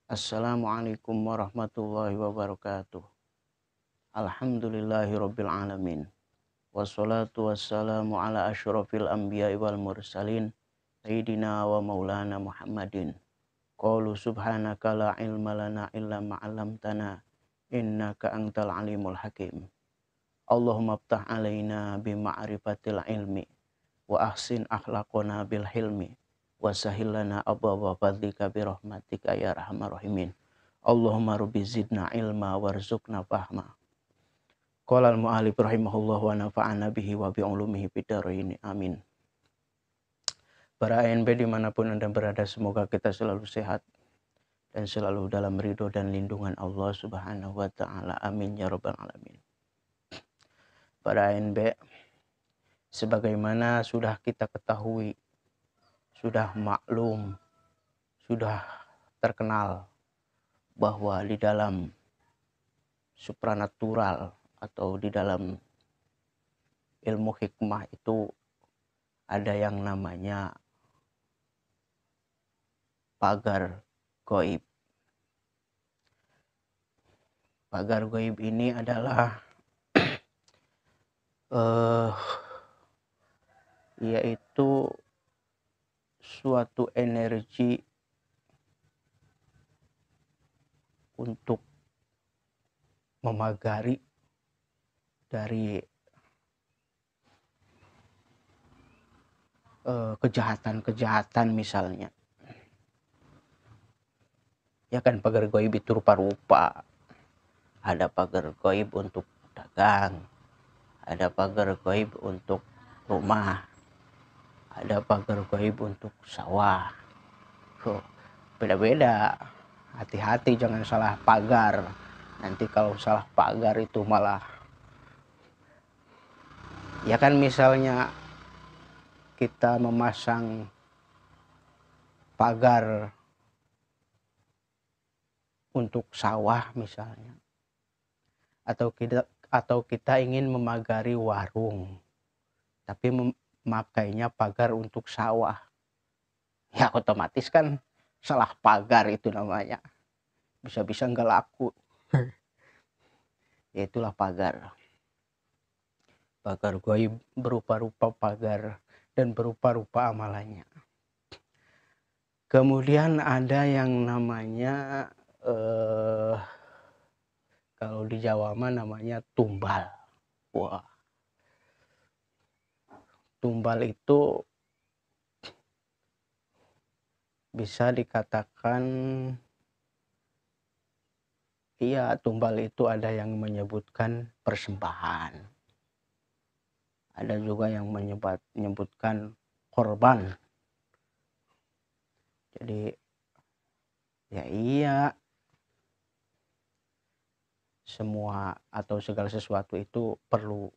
Assalamualaikum warahmatullahi wabarakatuh. Alhamdulillahirabbil alamin. Wassalatu wassalamu ala asyrafil anbiya'i wal mursalin sayyidina wa maulana Muhammadin. Qalu subhanaka la ilma lana illa ma 'allamtana innaka antal alimul hakim. Allahumma iftah alaina bima'rifatil ilmi wa ahsin akhlaqona bil hilmi wa sahhil lana abwaaba fadlika bi rahmatika ya arhamar rahimin. Allahumma rabbi zidna ilma warzuqna fahma. Qala al-mu'allif rahimahullah wa nafa'ana bihi wa bi ulumihi fid dharain amin. Para ANB dimanapun Anda berada, semoga kita selalu sehat dan selalu dalam ridho dan lindungan Allah subhanahu wa ta'ala, amin ya rabbal alamin. Para ANB, sebagaimana sudah kita ketahui, sudah maklum, sudah terkenal bahwa di dalam supranatural atau di dalam ilmu hikmah itu ada yang namanya pagar gaib. Pagar gaib ini adalah yaitu suatu energi untuk memagari dari kejahatan-kejahatan misalnya. Ya kan, pagar gaib itu rupa-rupa. Ada pagar gaib untuk dagang, ada pagar gaib untuk rumah, ada pagar gaib untuk sawah. Beda-beda. Hati-hati jangan salah pagar. Nanti kalau salah pagar itu malah, ya kan, misalnya kita memasang pagar untuk sawah misalnya, atau kita ingin memagari warung tapi memakainya pagar untuk sawah, ya otomatis kan salah pagar, itu namanya bisa-bisa nggak laku. Ya itulah pagar gaib, berupa-rupa pagar dan berupa-rupa amalannya. Kemudian ada yang namanya kalau di Jawa mah namanya tumbal. Wah, tumbal itu bisa dikatakan, iya, tumbal itu ada yang menyebutkan persembahan, ada juga yang menyebutkan korban. Jadi ya iya, semua atau segala sesuatu itu perlu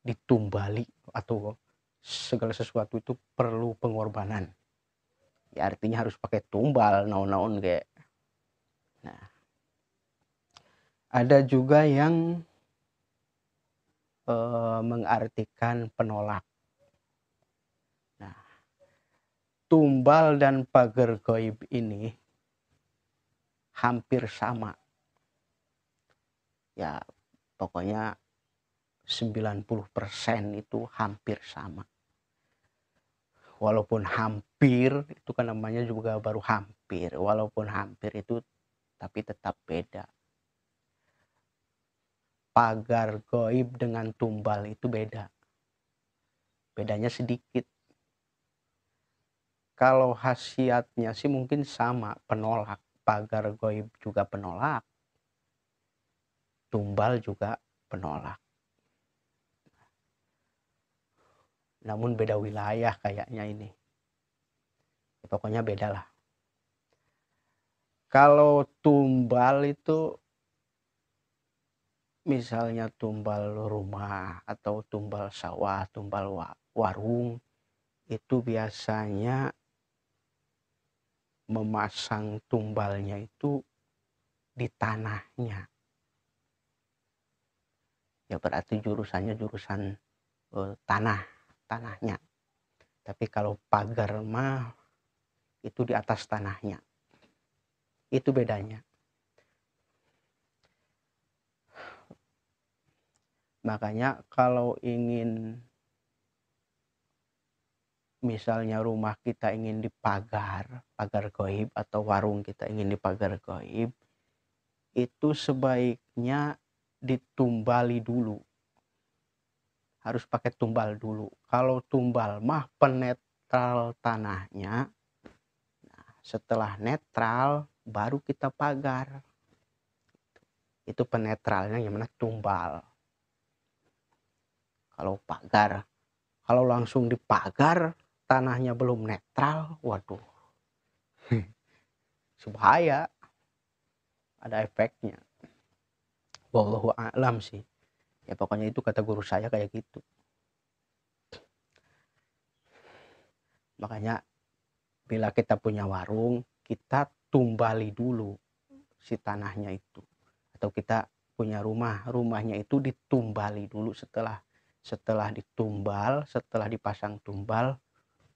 ditumbali, atau segala sesuatu itu perlu pengorbanan. Ya artinya harus pakai tumbal, naon-naon kayak. Nah, ada juga yang mengartikan penolak. Nah, tumbal dan pagar gaib ini hampir sama. Ya, pokoknya 90% itu hampir sama. Walaupun hampir, itu kan namanya juga baru hampir. Walaupun hampir itu, tapi tetap beda. Pagar gaib dengan tumbal itu beda. Bedanya sedikit. Kalau khasiatnya sih mungkin sama, penolak. Pagar gaib juga penolak, tumbal juga penolak. Namun beda wilayah kayaknya ini. Pokoknya beda lah. Kalau tumbal itu misalnya tumbal rumah atau tumbal sawah, tumbal warung, itu biasanya memasang tumbalnya itu di tanahnya. Ya berarti jurusannya jurusan tanahnya. Tapi kalau pagar mah itu di atas tanahnya. Itu bedanya. Makanya kalau ingin, misalnya rumah kita ingin dipagar, pagar gaib, atau warung kita ingin dipagar gaib, itu sebaiknya ditumbali dulu. Harus pakai tumbal dulu. Kalau tumbal mah penetral tanahnya. Nah, setelah netral baru kita pagar. Itu penetralnya yang mana tumbal. Kalau pagar, kalau langsung dipagar tanahnya belum netral, waduh, bahaya, ada efeknya. Wallahu a'lam sih. Ya pokoknya itu kata guru saya kayak gitu. Makanya bila kita punya warung, kita tumbali dulu si tanahnya itu. Atau kita punya rumah, rumahnya itu ditumbali dulu. Setelah ditumbal, setelah dipasang tumbal,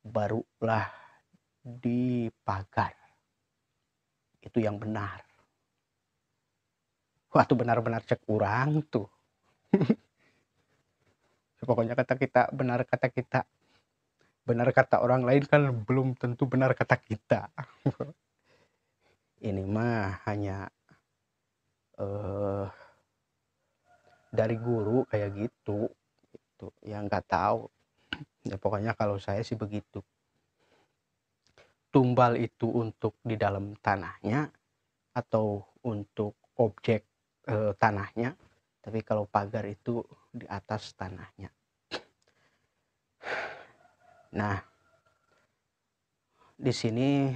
barulah dipagar. Itu yang benar. Wah, itu benar-benar cek kurang tuh. Pokoknya kata kita, benar kata kita. Benar kata orang lain kan belum tentu benar kata kita. Ini mah hanya dari guru kayak gitu. Itu yang nggak tahu. Ya pokoknya kalau saya sih begitu. Tumbal itu untuk di dalam tanahnya atau untuk objek tanahnya, tapi kalau pagar itu di atas tanahnya. Nah, di sini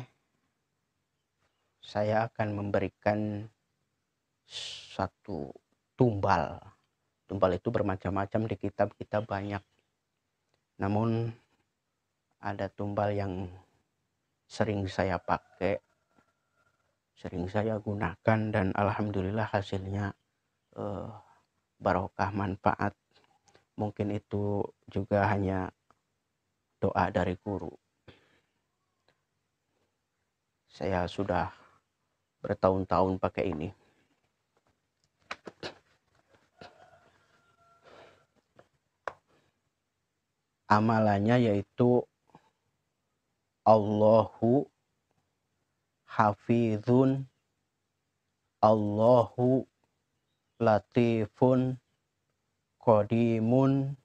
saya akan memberikan satu tumbal. Tumbal itu bermacam-macam, di kitab-kitab banyak. Namun ada tumbal yang sering saya pakai, sering saya gunakan, dan alhamdulillah hasilnya barokah, manfaat. Mungkin itu juga hanya doa dari guru. Saya sudah bertahun-tahun pakai ini. Amalannya yaitu Allahu hafizun, Allahu latifun, qadimun,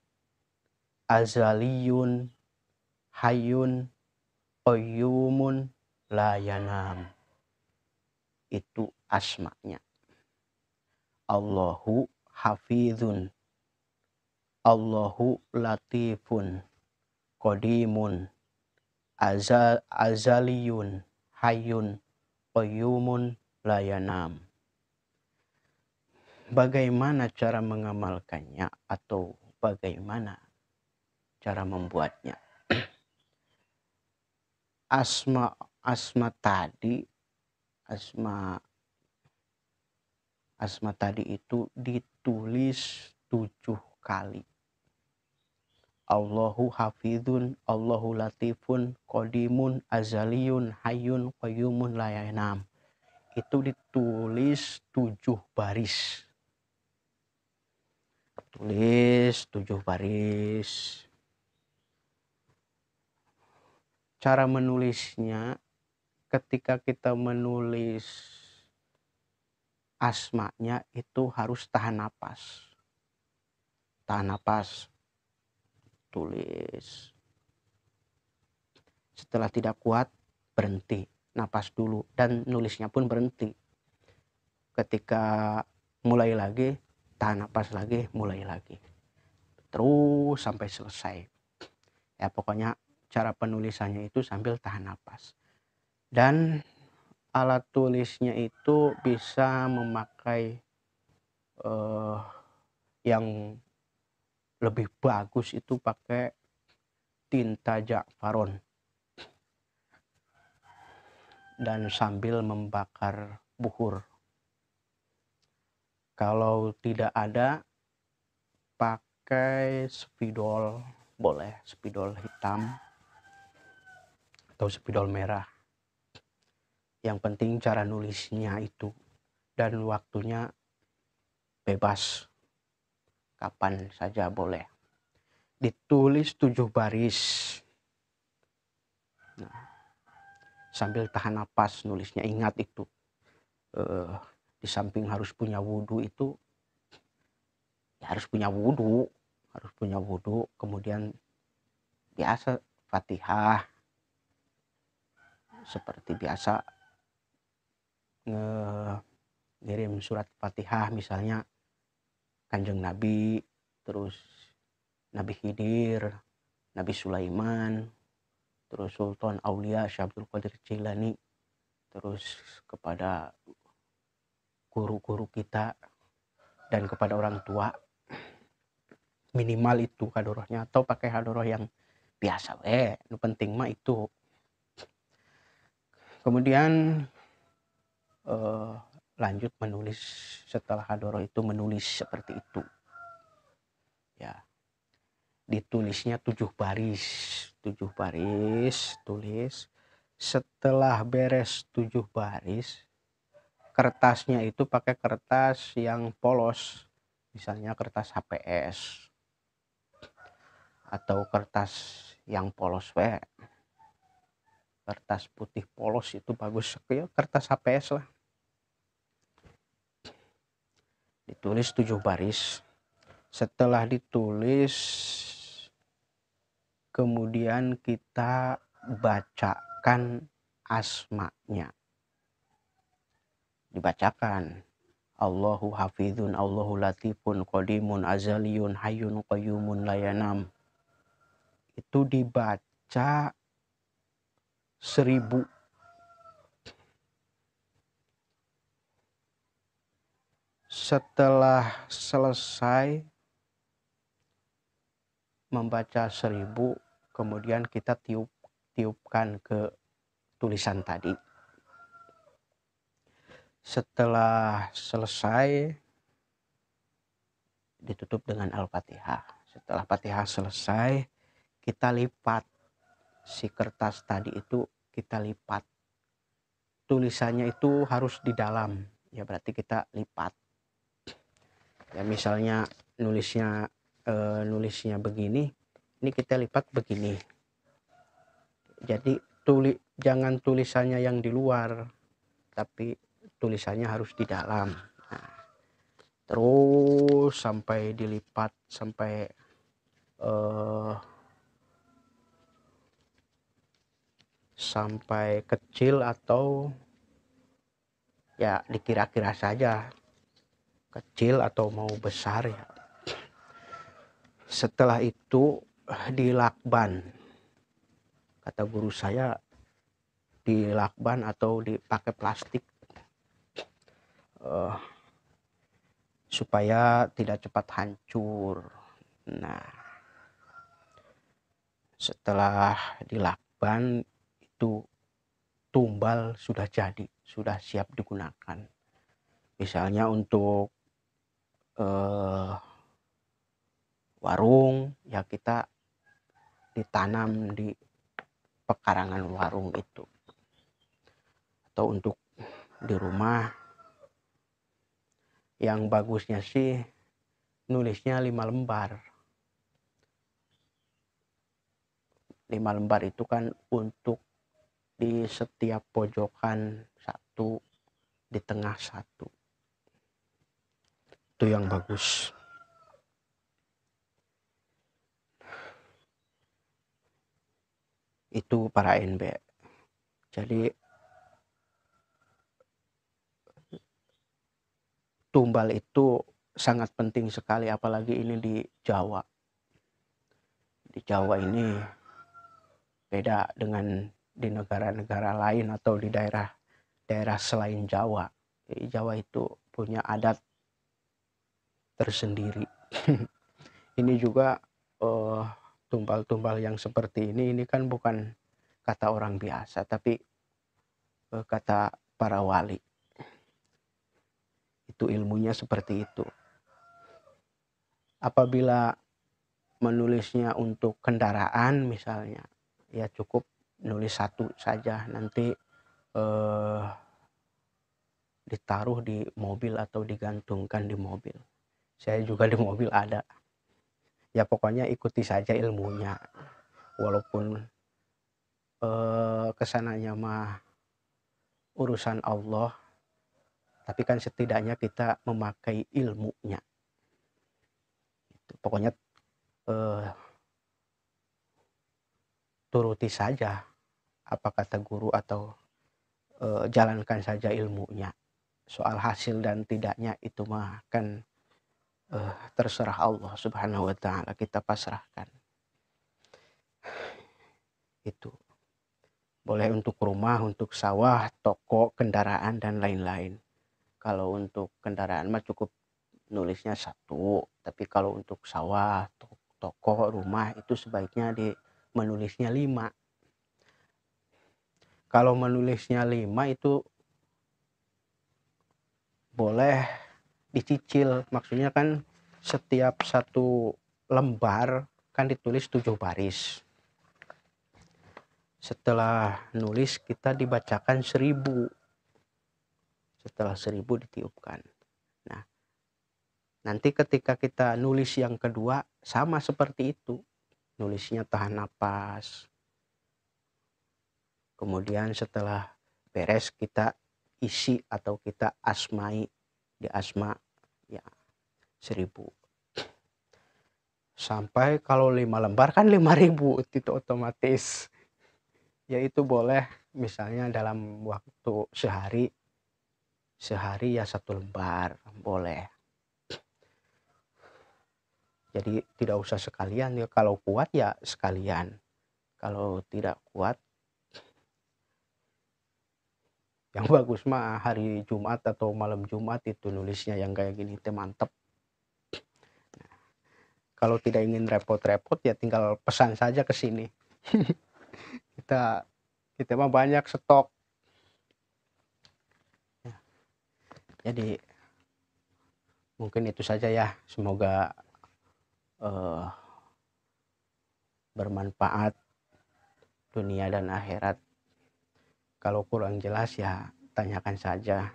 azaliyun, hayyun, qayyumun, la yanam. Itu asmanya. Allahu hafizun, Allahu latifun, qadimun, azaliyun, hayyun, qayyumun, la yanam. Bagaimana cara mengamalkannya atau bagaimana cara membuatnya? Asma tadi itu ditulis 7 kali. Allahu hafizun, Allahu latifun, qadimun, azaliyun, hayyun, qayyumun, la yanam. Itu ditulis 7 baris. Tulis 7 baris. Cara menulisnya, ketika kita menulis asmanya itu harus tahan napas. Tahan napas. Tulis. Setelah tidak kuat, berhenti. Napas dulu. Dan nulisnya pun berhenti. Ketika mulai lagi, tahan napas lagi, mulai lagi. Terus sampai selesai. Ya pokoknya cara penulisannya itu sambil tahan napas. Dan alat tulisnya itu bisa memakai yang lebih bagus, itu pakai tinta Ja'faron. Dan sambil membakar buhur. Kalau tidak ada, pakai spidol, boleh spidol hitam atau spidol merah. Yang penting cara nulisnya itu, dan waktunya bebas, kapan saja boleh. Ditulis 7 baris. Nah, sambil tahan napas nulisnya. Ingat itu, di samping harus punya wudhu itu, ya harus punya wudhu, kemudian biasa Fatihah, seperti biasa ngirim surat Fatihah, misalnya Kanjeng Nabi, terus Nabi Khidir, Nabi Sulaiman, terus Sultan Aulia Syekh Abdul Qadir Jailani, terus kepada guru-guru kita dan kepada orang tua, minimal itu hadorohnya, atau pakai hadoroh yang biasa nu penting mah itu. Kemudian lanjut menulis. Setelah hadoroh itu menulis seperti itu ya, ditulisnya 7 baris tulis. Setelah beres 7 baris, kertasnya itu pakai kertas yang polos, misalnya kertas HPS atau kertas yang polos kertas putih polos itu bagus, ya kertas HPS lah. Ditulis 7 baris. Setelah ditulis, kemudian kita bacakan asma'nya. Dibacakan Allahu hafizun, Allahu latifun, qadimun, azaliyun, hayyun, qayyumun, layanam. Itu dibaca 1000. Setelah selesai membaca 1000, kemudian kita tiupkan ke tulisan tadi. Setelah selesai, ditutup dengan Al-Fatihah. Setelah Fatihah selesai, kita lipat si kertas tadi itu, kita lipat. Tulisannya itu harus di dalam, ya berarti kita lipat. Ya misalnya nulisnya begini, ini kita lipat begini. Jadi jangan tulisannya yang di luar, tapi tulisannya harus di dalam. Nah, terus sampai dilipat sampai kecil atau ya dikira-kira saja kecil atau mau besar ya. Setelah itu dilakban. Kata guru saya, dilakban atau dipakai plastik supaya tidak cepat hancur. Nah, setelah dilakban itu tumbal sudah jadi, sudah siap digunakan. Misalnya untuk warung, ya kita ditanam di pekarangan warung itu. Atau untuk di rumah, yang bagusnya sih nulisnya 5 lembar. 5 lembar itu kan untuk di setiap pojokan 1, di tengah 1. Itu yang bagus. Itu para NB. Jadi tumbal itu sangat penting sekali, apalagi ini di Jawa. Di Jawa ini beda dengan di negara-negara lain atau di daerah selain Jawa. Di Jawa itu punya adat tersendiri. Ini juga tumbal-tumbal yang seperti ini kan bukan kata orang biasa, tapi kata para wali. Itu ilmunya seperti itu. Apabila menulisnya untuk kendaraan misalnya, ya cukup nulis 1 saja. Nanti eh, ditaruh di mobil atau digantungkan di mobil. Saya juga di mobil ada. Ya pokoknya ikuti saja ilmunya. Walaupun kesananya mah urusan Allah, tapi kan setidaknya kita memakai ilmunya. Pokoknya eh, turuti saja apa kata guru atau jalankan saja ilmunya. Soal hasil dan tidaknya itu mah kan terserah Allah Subhanahu wa taala, kita pasrahkan. Itu boleh untuk rumah, untuk sawah, toko, kendaraan dan lain-lain. Kalau untuk kendaraan mah cukup nulisnya satu, tapi kalau untuk sawah, toko, rumah itu sebaiknya menulisnya 5. Kalau menulisnya 5 itu boleh dicicil, maksudnya kan setiap satu lembar kan ditulis 7 baris. Setelah nulis kita dibacakan 1000. Setelah 1000 ditiupkan. Nah, nanti ketika kita nulis yang kedua sama seperti itu. Nulisnya tahan napas. Kemudian setelah beres kita isi atau kita asmai, di asma ya 1000. Sampai kalau 5 lembar kan 5000 itu otomatis. Ya itu boleh misalnya dalam waktu sehari ya 1 lembar boleh. Jadi tidak usah sekalian ya, kalau kuat ya sekalian. Kalau tidak kuat, yang bagus mah hari Jumat atau malam Jumat itu nulisnya yang kayak gini teh mantep. Kalau tidak ingin repot-repot ya tinggal pesan saja ke sini. kita mah banyak stok. Jadi mungkin itu saja ya. Semoga bermanfaat dunia dan akhirat. Kalau kurang jelas ya tanyakan saja.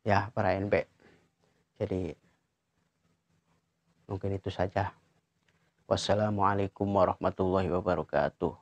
Ya para NB. Jadi mungkin itu saja. Wassalamualaikum warahmatullahi wabarakatuh.